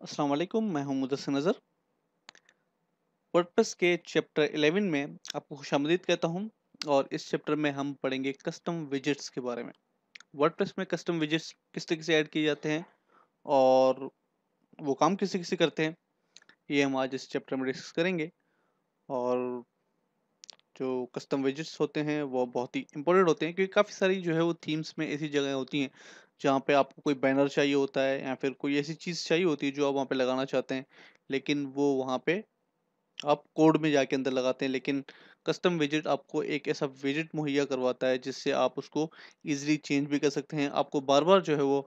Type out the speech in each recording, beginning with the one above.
अस्सलाम वालेकुम, मैं हूं मुदस्सिर नज़र। वर्डप्रेस के चैप्टर 11 में आपको खुशामदीद कहता हूं और इस चैप्टर में हम पढ़ेंगे कस्टम विजेट्स के बारे में। वर्डप्रेस में कस्टम विजेट्स किस तरीके से ऐड किए जाते हैं और वो काम किस तरीके से करते हैं, ये हम आज इस चैप्टर में डिस्कस करेंगे। और जो कस्टम विजेट्स होते हैं वो बहुत ही इंपॉर्टेंट होते हैं, क्योंकि काफ़ी सारी जो है वो थीम्स में ऐसी जगह होती हैं जहाँ पे आपको कोई बैनर चाहिए होता है या फिर कोई ऐसी चीज़ चाहिए होती है जो आप वहाँ पे लगाना चाहते हैं, लेकिन वो वहाँ पे आप कोड में जाके अंदर लगाते हैं। लेकिन कस्टम विजेट आपको एक ऐसा विजेट मुहैया करवाता है जिससे आप उसको इजीली चेंज भी कर सकते हैं। आपको बार बार जो है वो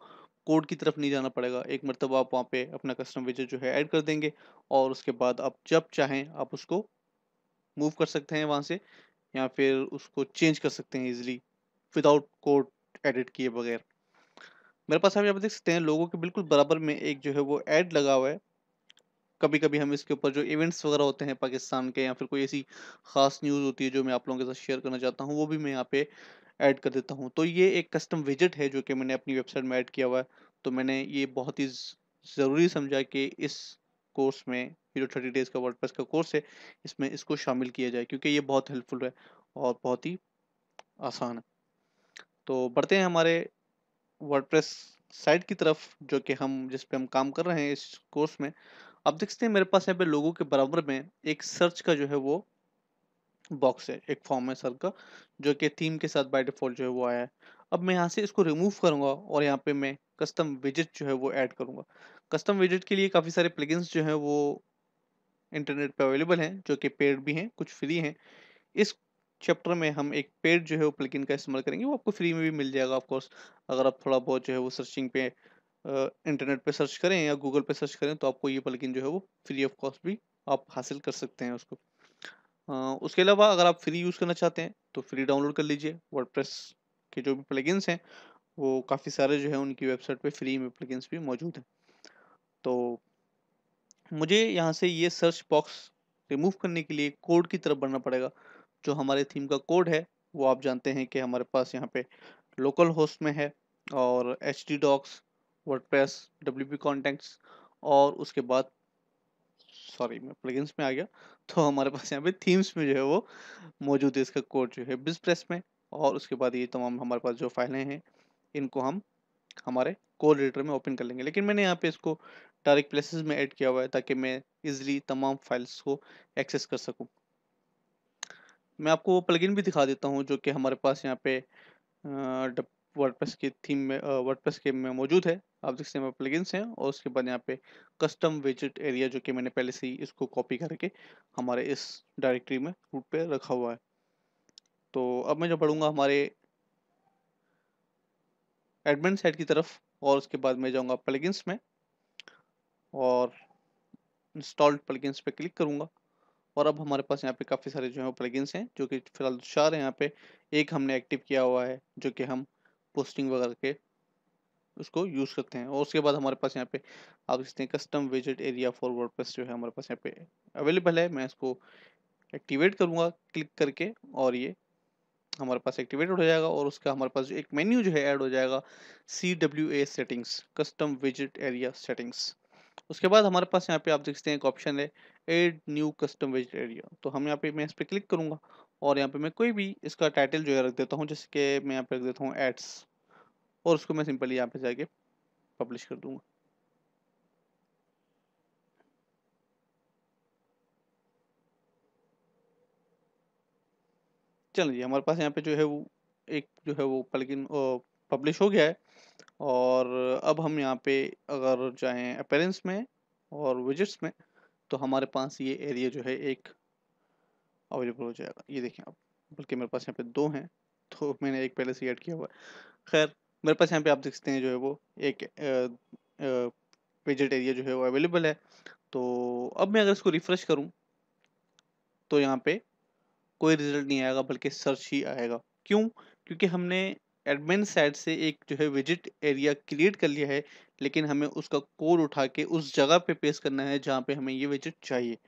कोड की तरफ नहीं जाना पड़ेगा। एक मरतबा आप वहाँ पे अपना कस्टम विजेट जो है ऐड कर देंगे और उसके बाद आप जब चाहें आप उसको मूव कर सकते हैं वहाँ से, या फिर उसको चेंज कर सकते हैं इजीली विदाउट कोड एडिट किए बगैर। मेरे पास आप यहाँ पे देख सकते हैं लोगों के बिल्कुल बराबर में एक जो है वो ऐड लगा हुआ है। कभी-कभी हम इसके ऊपर जो इवेंट्स वगैरह होते हैं पाकिस्तान के, या फिर कोई ऐसी ख़ास न्यूज़ होती है जो मैं आप लोगों के साथ शेयर करना चाहता हूँ, वो भी मैं यहाँ पे ऐड कर देता हूँ। तो ये एक कस्टम विजेट है जो कि मैंने अपनी वेबसाइट में ऐड किया हुआ है। तो मैंने ये बहुत ही ज़रूरी समझा कि इस कोर्स में, ये जो 30 डेज़ का वर्डप्रेस का कोर्स है, इसमें इसको शामिल किया जाए, क्योंकि ये बहुत हेल्पफुल है और बहुत ही आसान है। तो बढ़ते हैं हमारे वर्डप्रेस साइट की तरफ, जो कि हम जिस पे हम काम कर रहे हैं इस कोर्स में। आप देख सकते हैं मेरे पास यहाँ पे लोगों के बराबर में एक सर्च का जो है वो बॉक्स है, एक फॉर्म है सर का, जो कि थीम के साथ बाय डिफ़ॉल्ट जो है वो आया है। अब मैं यहाँ से इसको रिमूव करूँगा और यहाँ पे मैं कस्टम विजेट जो है वो ऐड करूँगा। कस्टम विजेट के लिए काफ़ी सारे प्लगइन्स जो हैं वो इंटरनेट पे अवेलेबल हैं, जो कि पेड भी हैं, कुछ फ्री हैं। इस चैप्टर में हम एक पेड जो है वो प्लगइन का इस्तेमाल करेंगे, वो आपको फ्री में भी मिल जाएगा ऑफ कोर्स। अगर आप थोड़ा बहुत जो है वो सर्चिंग पे इंटरनेट पे सर्च करें या गूगल पे सर्च करें तो आपको ये प्लगइन जो है वो फ्री ऑफ कॉस्ट भी आप हासिल कर सकते हैं उसको। उसके अलावा अगर आप फ्री यूज़ करना चाहते हैं तो फ्री डाउनलोड कर लीजिए। वर्डप्रेस के जो भी प्लगइन्स हैं वो काफ़ी सारे जो है उनकी वेबसाइट पे फ्री में प्लगइन्स भी मौजूद हैं। तो मुझे यहाँ से ये सर्च बॉक्स रिमूव करने के लिए कोड की तरफ बढ़ना पड़ेगा। जो हमारे थीम का कोड है वो आप जानते हैं कि हमारे पास यहाँ पे लोकल होस्ट में है, और htdocs, वर्डप्रेस, wp कॉन्टेक्ट्स, और उसके बाद सॉरी मैं प्लगइन्स में आ गया। तो हमारे पास यहाँ पे थीम्स में जो है वो मौजूद है इसका कोड जो है बिज़प्रेस में। और उसके बाद ये तमाम हमारे पास जो फाइलें हैं इनको हम हमारे कोड एडिटर में ओपन कर लेंगे। लेकिन मैंने यहाँ पे इसको डायरेक्ट प्लेसेस में ऐड किया हुआ है ताकि मैं इजीली तमाम फाइल्स को एक्सेस कर सकूँ। मैं आपको वो प्लगइन भी दिखा देता हूँ जो कि हमारे पास यहाँ पे वर्डप्रेस की थीम में वर्डप्रेस के में मौजूद है। आप देख सकते हैं प्लगइन्स हैं और उसके बाद यहाँ पे कस्टम विजेट एरिया, जो कि मैंने पहले से ही इसको कॉपी करके हमारे इस डायरेक्टरी में रूट पे रखा हुआ है। तो अब मैं जो बढ़ूँगा हमारे एडमिन साइड की तरफ, और उसके बाद मैं जाऊँगा प्लगइन्स में और इंस्टॉल्ड प्लगइन्स पे क्लिक करूँगा। और अब हमारे पास यहाँ पे काफ़ी सारे जो है प्लगइन्स हैं जो कि फिलहाल 4 हैं यहाँ पे। एक हमने एक्टिव किया हुआ है जो कि हम पोस्टिंग वगैरह के उसको यूज़ करते हैं। और उसके बाद हमारे पास यहाँ पे आप देखते हैं कस्टम विजेट एरिया फॉर वर्डप्रेस जो है हमारे पास यहाँ पे अवेलेबल है। मैं इसको एक्टिवेट करूँगा क्लिक करके, और ये हमारे पास एक्टिवेटेड हो जाएगा। और उसका हमारे पास जो एक मेन्यू जो है ऐड हो जाएगा, CWA सेटिंग्स, कस्टम विजेट एरिया सेटिंग्स। उसके बाद हमारे पास यहाँ पे आप देख सकते हैं एक ऑप्शन है एड न्यू कस्टम विजेट एरिया। तो हम यहाँ पे मैं इस पे क्लिक करूँगा और यहाँ पे मैं कोई भी इसका टाइटल जो है रख देता हूँ, जैसे कि मैं यहाँ पे रख देता हूँ एड्स, और उसको मैं सिंपली यहाँ पे जाके पब्लिश कर दूंगा। चलिए हमारे पास यहाँ पे जो है वो एक जो है वो प्लगइन पब्लिश हो गया है। और अब हम यहाँ पे अगर चाहें अपीयरेंस में और विजेट्स में, तो हमारे पास ये एरिया जो है एक अवेलेबल हो जाएगा। ये देखें आप, बल्कि मेरे पास यहाँ पे 2 हैं, तो मैंने एक पहले से ऐड किया हुआ है। खैर मेरे पास यहाँ पे आप देख सकते हैं जो है वो एक विजेट एरिया जो है वो अवेलेबल है। तो अब मैं अगर इसको रिफ्रेश करूँ तो यहाँ पे कोई रिजल्ट नहीं आएगा, बल्कि सर्च ही आएगा। क्यों? क्योंकि हमने एडमिन साइड से एक जो है विजिट एरिया क्रिएट कर लिया है, लेकिन हमें उसका कोड उठा के उस जगह पे पेस्ट करना है जहाँ पे हमें ये विजिट चाहिए।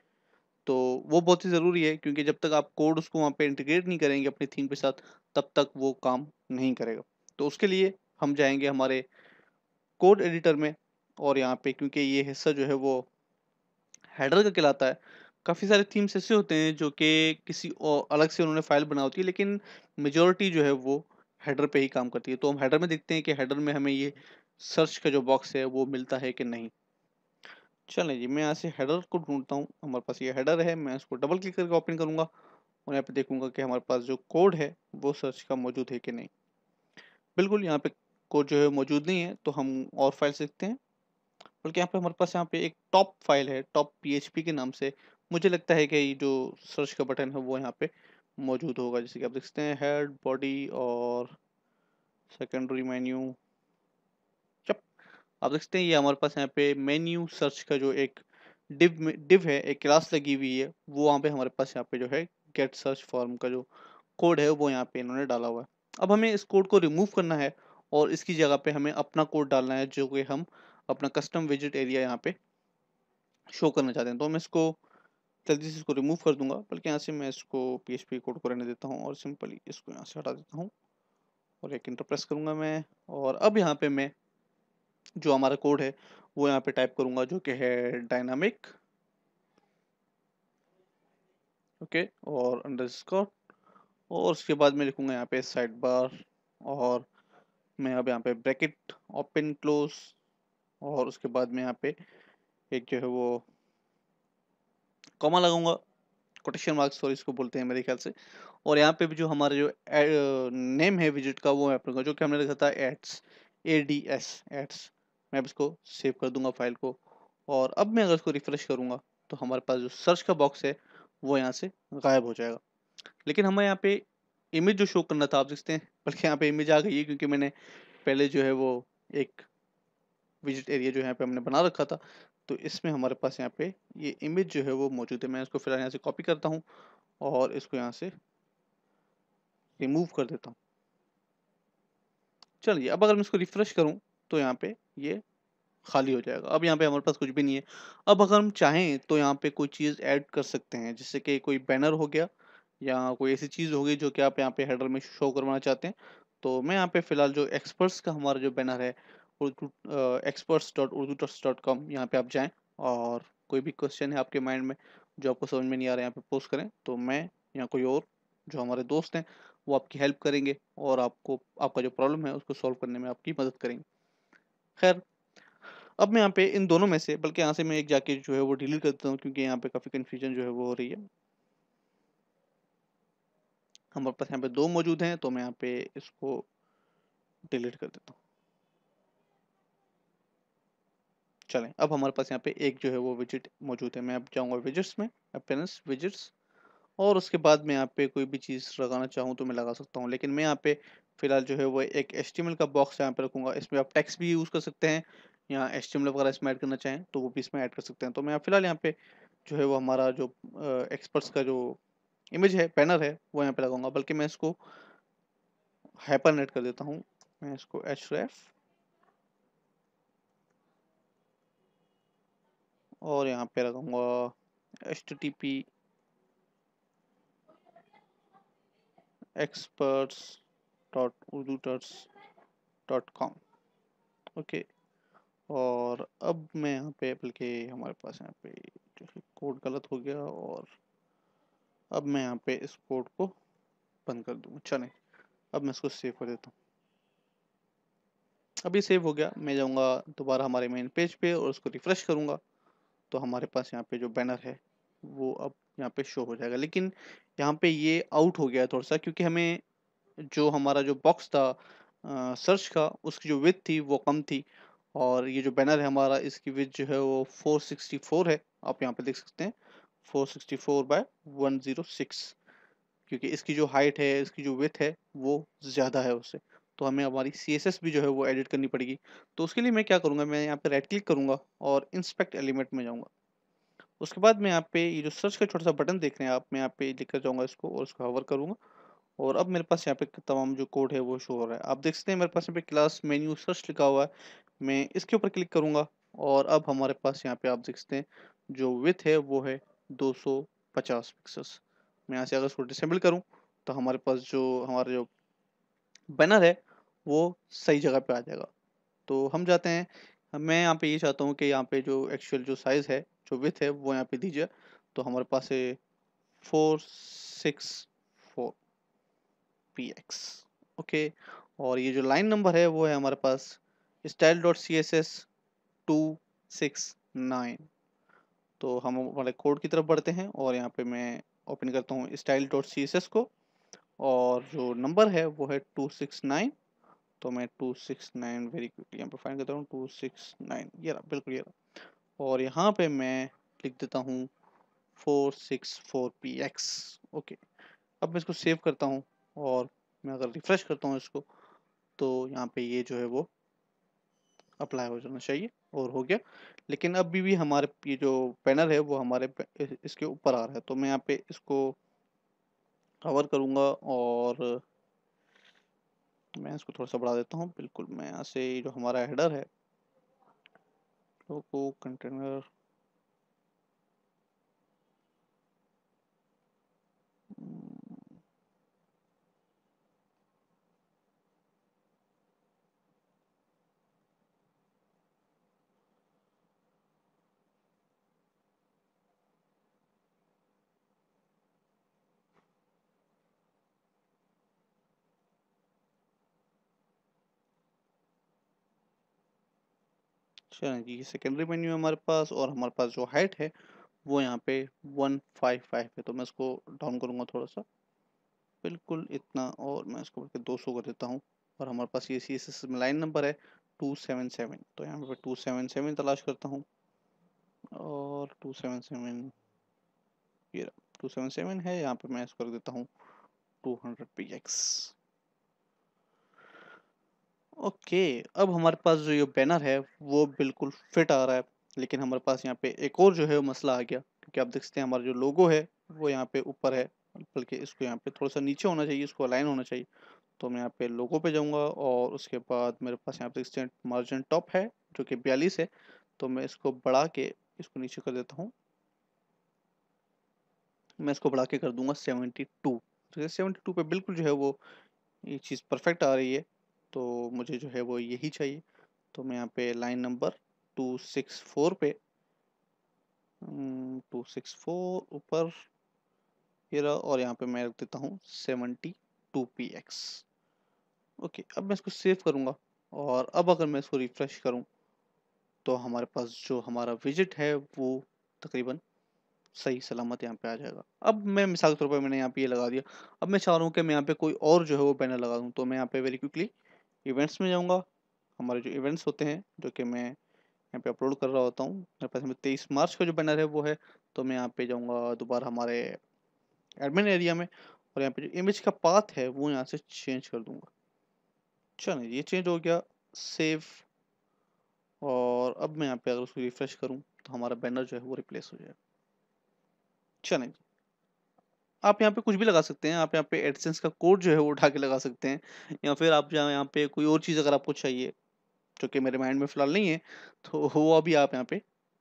तो वो बहुत ही ज़रूरी है, क्योंकि जब तक आप कोड उसको वहाँ पे इंटीग्रेट नहीं करेंगे अपनी थीम के साथ, तब तक वो काम नहीं करेगा। तो उसके लिए हम जाएँगे हमारे कोड एडिटर में, और यहाँ पे क्योंकि ये हिस्सा जो है वो हेडर का कहलाता है, काफ़ी सारे थीम्स ऐसे होते हैं जो कि किसी और अलग से उन्होंने फाइल बना होती है, लेकिन मेजॉरिटी जो है वो हेडर पे ही काम करती है। तो हम हेडर में देखते हैं कि हेडर में हमें ये सर्च का जो बॉक्स है वो मिलता है कि नहीं। चलें जी, मैं यहाँ से हेडर को ढूँढता हूँ। हमारे पास ये हेडर है, मैं इसको डबल क्लिक करके ओपन करूँगा और यहाँ पे देखूँगा कि हमारे पास जो कोड है वो सर्च का मौजूद है कि नहीं। बिल्कुल यहाँ पे कोड जो है मौजूद नहीं है, तो हम और फाइल सीखते हैं। बल्कि यहाँ पे हमारे पास यहाँ पे एक टॉप फाइल है, टॉप पीएचपी के नाम से। मुझे लगता है कि ये जो सर्च का बटन है वो यहाँ पे मौजूद होगा। जैसे कि आप देख सकते हैं हेड, बॉडी और सेकेंडरी मेन्यू। जब आप देख सकते हैं ये हमारे पास यहाँ पे मेन्यू सर्च का जो एक डिव है, एक क्लास लगी हुई है, वो वहाँ पे हमारे पास यहाँ पे जो है गेट सर्च फॉर्म का जो कोड है वो यहाँ पे इन्होंने डाला हुआ है। अब हमें इस कोड को रिमूव करना है और इसकी जगह पे हमें अपना कोड डालना है जो कि हम अपना कस्टम विजिट एरिया यहाँ पे शो करना चाहते हैं। तो मैं इसको जल्दी से इसको रिमूव कर दूंगा, बल्कि यहाँ से मैं इसको पीएचपी कोड को रहने देता हूँ और सिंपली इसको यहाँ से हटा देता हूँ और एक इंटर प्रेस करूंगा मैं। और अब यहाँ पे मैं जो हमारा कोड है वो यहाँ पे टाइप करूंगा जो कि है डायनामिक, ओके, और अंडरस्कोर, और उसके बाद मैं लिखूंगा यहाँ पे साइड बार, और मैं अब यहाँ पे ब्रैकेट ओपन क्लोज, और उसके बाद मैं यहाँ पे एक जो है वो कॉमा लगाऊंगा, कोटेशन मार्क सॉरी इसको बोलते हैं मेरे ख्याल से। और यहाँ पे भी जो हमारा जो नेम है विजिट का वो मैं अपने जो कि हमने लिखा था एड्स, ADS एड्स। मैं अब इसको सेव कर दूंगा फाइल को। और अब मैं अगर इसको रिफ्रेश करूंगा तो हमारे पास जो सर्च का बॉक्स है वो यहाँ से गायब हो जाएगा। लेकिन हमें यहाँ पे इमेज जो शो करना था आप देखते हैं, बल्कि यहाँ पे इमेज आ गई है क्योंकि मैंने पहले जो है वो एक विजिट एरिया जो यहाँ पे हमने बना रखा था। तो इसमें हमारे पास यहाँ पे ये इमेज जो है वो मौजूद है। मैं इसको फिलहाल यहाँ से कॉपी करता हूँ और इसको यहाँ से रिमूव कर देता हूँ। चलिए अब अगर मैं इसको रिफ्रेश करूँ तो यहाँ पे ये खाली हो जाएगा। अब यहाँ पे हमारे पास कुछ भी नहीं है। अब अगर हम चाहें तो यहाँ पे कोई चीज़ ऐड कर सकते हैं, जैसे कि कोई बैनर हो गया या कोई ऐसी चीज़ हो गई जो कि आप यहाँ पे हेडर में शो करवाना चाहते हैं। तो मैं यहाँ पे फिलहाल जो एक्सपर्ट्स का हमारा जो बैनर है उर्दू experts.urdutrust.com, यहाँ पे आप जाएं और कोई भी क्वेश्चन है आपके माइंड में जो आपको समझ में नहीं आ रहा है यहाँ पे पोस्ट करें, तो मैं या कोई और जो हमारे दोस्त हैं वो आपकी हेल्प करेंगे और आपको आपका जो प्रॉब्लम है उसको सॉल्व करने में आपकी मदद करेंगे। खैर, अब मैं यहाँ पे इन दोनों में से, बल्कि यहाँ से मैं एक जाके जो है वो डिलीट कर देता हूँ क्योंकि यहाँ पे काफ़ी कन्फ्यूजन जो है वो हो रही है। हमारे पास यहाँ पे दो मौजूद हैं तो मैं यहाँ पे इसको डिलीट कर देता हूँ। चलें, अब हमारे पास यहाँ पे एक जो है वो विजिट मौजूद है। मैं अब जाऊँगा विजिट्स में, अपीयरेंस विजिट्स, और उसके बाद मैं यहाँ पे कोई भी चीज़ लगाना चाहूँ तो मैं लगा सकता हूँ। लेकिन मैं यहाँ पे फिलहाल जो है वो एक HTML का बॉक्स यहाँ पे रखूँगा। इसमें आप टेक्स्ट भी यूज़ कर सकते हैं या HTML वगैरह इसमें ऐड करना चाहें तो वो भी इसमें ऐड कर सकते हैं। तो मैं फिलहाल यहाँ पे जो है वो हमारा जो एक्सपर्ट्स का जो इमेज है, बैनर है, वो यहाँ पे लगाऊंगा। बल्कि मैं इसको हाइपरनेट कर देता हूँ। मैं इसको href और यहाँ पे लगाऊंगा http experts.urdututs.com, ओके। और अब मैं यहाँ पे, बल्कि हमारे पास यहाँ पे जो है कोड गलत हो गया, और अब मैं यहाँ पे इस कोड को बंद कर दूँगा। चलें, अब मैं इसको सेव कर देता हूँ। अभी सेव हो गया। मैं जाऊँगा दोबारा हमारे मेन पेज पे और उसको रिफ्रेश करूँगा तो हमारे पास यहाँ पे जो बैनर है वो अब यहाँ पे शो हो जाएगा। लेकिन यहाँ पे ये आउट हो गया थोड़ा सा, क्योंकि हमें जो हमारा जो बॉक्स था सर्च का, उसकी जो विड्थ थी वो कम थी। और ये जो बैनर है हमारा, इसकी विड्थ जो है वो 464 है, आप यहाँ पे देख सकते हैं 464/106, क्योंकि इसकी जो हाइट है, इसकी जो विड्थ है वो ज़्यादा है उससे। तो हमें हमारी CSS भी जो है वो एडिट करनी पड़ेगी। तो उसके लिए मैं क्या करूँगा, मैं यहाँ पे राइट क्लिक करूँगा और इंस्पेक्ट एलिमेंट में जाऊँगा। उसके बाद मैं यहाँ पे ये जो सर्च का छोटा सा बटन देख रहे हैं आप, मैं यहाँ पे लेकर जाऊँगा इसको और उसको होवर करूँगा और अब मेरे पास यहाँ पे तमाम जो कोड है वो शो हो रहा है। आप देख सकते हैं मेरे पास यहाँ पे क्लास मेन्यू सर्च लिखा हुआ है। मैं इसके ऊपर क्लिक करूँगा और अब हमारे पास यहाँ पे आप देख सकते हैं जो विड्थ है वो है 250 पिक्सल्स। मैं यहाँ से अगर इसको डिसेबल करूँ तो हमारे पास जो हमारा जो बैनर है वो सही जगह पे आ जाएगा। तो हम जाते हैं मैं यहाँ पे ये चाहता हूँ कि यहाँ पे जो एक्चुअल जो साइज़ है, जो विड्थ है वो यहाँ पे दीजिए। तो हमारे पास है 464 px। ओके, और ये जो लाइन नंबर है वो है हमारे पास style dot C S S 269। तो हम हमारे कोड की तरफ बढ़ते हैं और यहाँ पे मैं ओपन करता हूँ style dot C S S को, और जो नंबर है वो है 269। तो मैं 269 वेरी क्विकली यहाँ पे फाइंड करता हूँ, 269 ये रहा, बिल्कुल ये रहा। और यहाँ पे मैं लिख देता हूँ 464px। ओके, अब मैं इसको सेव करता हूँ और मैं अगर रिफ्रेश करता हूँ इसको, तो यहाँ पे ये जो है वो अप्लाई हो जाना चाहिए, और हो गया। लेकिन अभी भी हमारे ये जो पैनल है वो हमारे इसके ऊपर आ रहा है। तो मैं यहाँ पे इसको कवर करूँगा और मैं इसको थोड़ा सा बढ़ा देता हूँ। बिल्कुल, मैं यहाँ से जो हमारा हेडर है, लोगो कंटेनर, चलिए जी, सेकेंडरी मेन्यू है हमारे पास, और हमारे पास जो हाइट है वो यहाँ पे 155 है। तो मैं इसको डाउन करूँगा थोड़ा सा, बिल्कुल इतना, और मैं इसको करके 200 कर देता हूँ। और हमारे पास ये सी एस एस में लाइन नंबर है 277। तो यहाँ पे 277 तलाश करता हूँ, और 277 ये 277 है। यहाँ पे मैं इसको कर देता हूँ 200px। ओके, अब हमारे पास जो ये बैनर है वो बिल्कुल फिट आ रहा है। लेकिन हमारे पास यहाँ पे एक और जो है वो मसला आ गया, क्योंकि आप देखते हैं हमारा जो लोगो है वो यहाँ पे ऊपर है, बल्कि इसको यहाँ पे थोड़ा सा नीचे होना चाहिए, इसको अलाइन होना चाहिए। तो मैं यहाँ पे लोगो पे जाऊँगा, और उसके बाद मेरे पास यहाँ पे एक्सटेंट मार्जिन टॉप है जो कि 42 है। तो मैं इसको बढ़ा के इसको नीचे कर देता हूँ। मैं इसको बढ़ा के कर दूंगा 72। तो 72 पे बिल्कुल जो है वो ये चीज़ परफेक्ट आ रही है। तो मुझे जो है वो यही चाहिए। तो मैं यहाँ पे लाइन नंबर 264 पे 264 ऊपर ये रहा, और यहाँ पे मैं रख देता हूँ 72px। ओके, अब मैं इसको सेव करूँगा, और अब अगर मैं इसको रिफ्रेश करूँ, तो हमारे पास जो हमारा विजिट है वो तकरीबन सही सलामत यहाँ पे आ जाएगा। अब मैं मिसाल के तौर पर मैंने यहाँ पे ये लगा दिया। अब मैं चाह रहा हूँ कि मैं यहाँ पे कोई और जो है वो बैनर लगा दूँ। तो मैं यहाँ पे वेरी क्विकली इवेंट्स में जाऊँगा। हमारे जो इवेंट्स होते हैं जो कि मैं यहाँ पे अपलोड कर रहा होता हूँ, मेरे पास में 23 मार्च का जो बैनर है वो है। तो मैं यहाँ पे जाऊँगा दोबारा हमारे एडमिन एरिया में, और यहाँ पे जो इमेज का पाथ है वो यहाँ से चेंज कर दूंगा। चलिए, ये चेंज हो गया, सेव। और अब मैं यहाँ पे अगर उसको रिफ्रेश करूँ, तो हमारा बैनर जो है वो रिप्लेस हो जाएगा। चलें, आप यहाँ पे कुछ भी लगा सकते हैं। आप यहाँ पे एडसेंस का कोड जो है वो उठा के लगा सकते हैं, या फिर आप जहाँ यहाँ पे कोई और चीज़ अगर आपको चाहिए जो कि मेरे माइंड में फ़िलहाल नहीं है, तो वो अभी आप यहाँ पे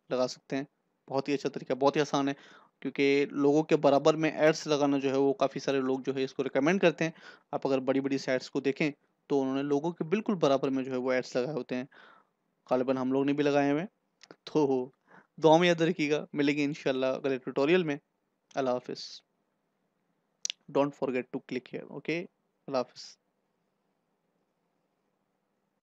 लगा सकते हैं। बहुत ही अच्छा तरीका, बहुत ही आसान है, क्योंकि लोगों के बराबर में एड्स लगाना जो है वो काफ़ी सारे लोग जो है इसको रिकमेंड करते हैं। आप अगर बड़ी-बड़ी साइट्स को देखें, तो उन्होंने लोगों के बिल्कुल बराबर में जो है वो एड्स लगाए होते हैं। ग़ालिबन हम लोग ने भी लगाए हुए हैं। तो दुआ में याद रखिएगा, मिलेंगे इंशाल्लाह अगले ट्यूटोरियल में। अल्लाह हाफ़िज़। Don't forget to click here, okay? अल्लाह हाफ़िज़।